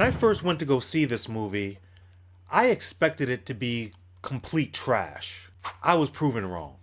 I first went to go see this movie, I expected it to be complete trash. I was proven wrong.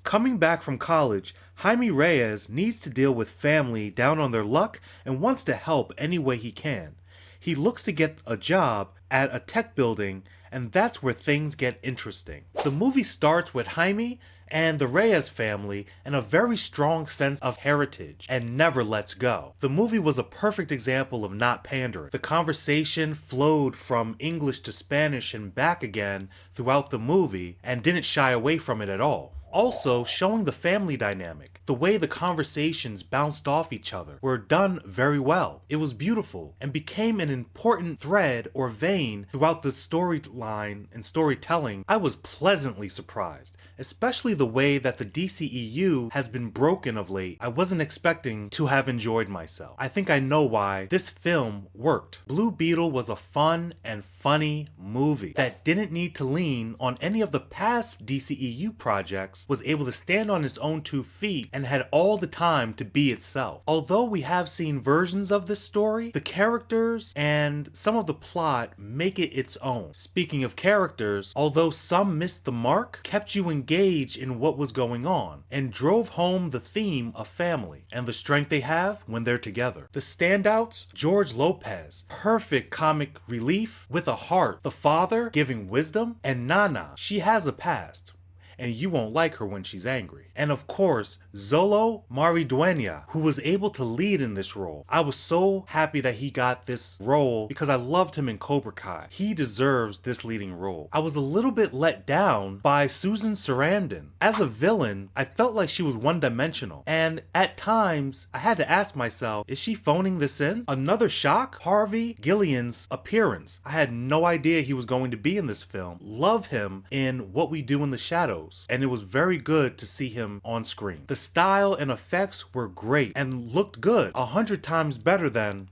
Coming back from college, Jaime Reyes needs to deal with family down on their luck and wants to help any way he can. He looks to get a job at a tech building, and that's where things get interesting. The movie starts with Jaime and the Reyes family and a very strong sense of heritage and never lets go. The movie was a perfect example of not pandering. The conversation flowed from English to Spanish and back again throughout the movie and didn't shy away from it at all. Also, showing the family dynamic, the way the conversations bounced off each other, were done very well. It was beautiful and became an important thread or vein throughout the storyline and storytelling. I was pleasantly surprised, especially the way that the DCEU has been broken of late. I wasn't expecting to have enjoyed myself. I think I know why this film worked. Blue Beetle was a fun and funny movie that didn't need to lean on any of the past DCEU projects, was able to stand on its own 2 feet, and had all the time to be itself. Although we have seen versions of this story, the characters and some of the plot make it its own. Speaking of characters, although some missed the mark, kept you engaged in what was going on, and drove home the theme of family and the strength they have when they're together. The standouts: George Lopez, perfect comic relief with a heart, the father giving wisdom, and Nana, she has a past, and you won't like her when she's angry. And of course, Xolo Maridueña, who was able to lead in this role. I was so happy that he got this role because I loved him in Cobra Kai. He deserves this leading role. I was a little bit let down by Susan Sarandon. As a villain, I felt like she was one-dimensional, and at times, I had to ask myself, is she phoning this in? Another shock? Harvey Gillian's appearance. I had no idea he was going to be in this film. Love him in What We Do in the Shadows, and it was very good to see him on screen. The style and effects were great and looked good, 100 times better than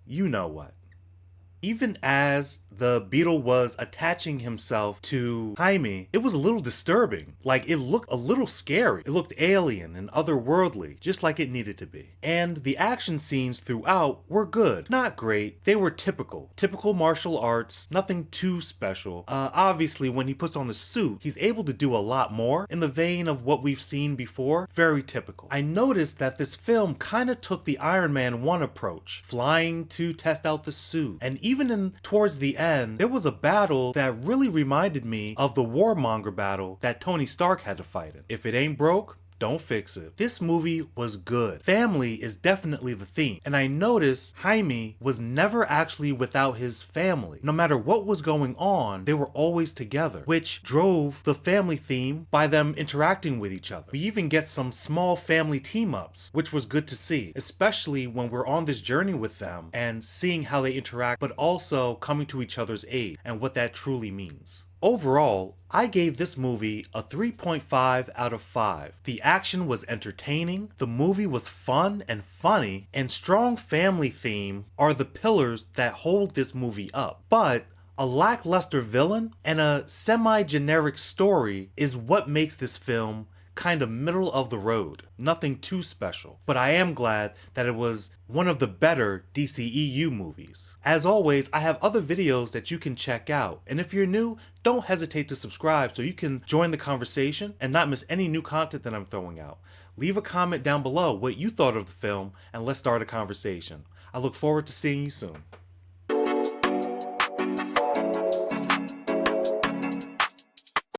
you know what. Even as the beetle was attaching himself to Jaime, it was a little disturbing. Like, it looked a little scary. It looked alien and otherworldly, just like it needed to be. And the action scenes throughout were good. Not great. They were typical. Typical martial arts, nothing too special. Obviously, when he puts on the suit, he's able to do a lot more in the vein of what we've seen before. Very typical. I noticed that this film kind of took the Iron Man 1 approach, flying to test out the suit. And even towards the end, there was a battle that really reminded me of the Warmonger battle that Tony Stark had to fight in. If it ain't broke, don't fix it. This movie was good. Family is definitely the theme, and I noticed Jaime was never actually without his family. No matter what was going on, they were always together, which drove the family theme by them interacting with each other. We even get some small family team-ups, which was good to see, especially when we're on this journey with them and seeing how they interact, but also coming to each other's aid and what that truly means. Overall, I gave this movie a 3.5 out of 5. The action was entertaining, the movie was fun and funny, and strong family theme are the pillars that hold this movie up. But a lackluster villain and a semi-generic story is what makes this film kind of middle of the road. Nothing too special. But I am glad that it was one of the better DCEU movies. As always, I have other videos that you can check out. And if you're new, don't hesitate to subscribe so you can join the conversation and not miss any new content that I'm throwing out. Leave a comment down below what you thought of the film and let's start a conversation. I look forward to seeing you soon.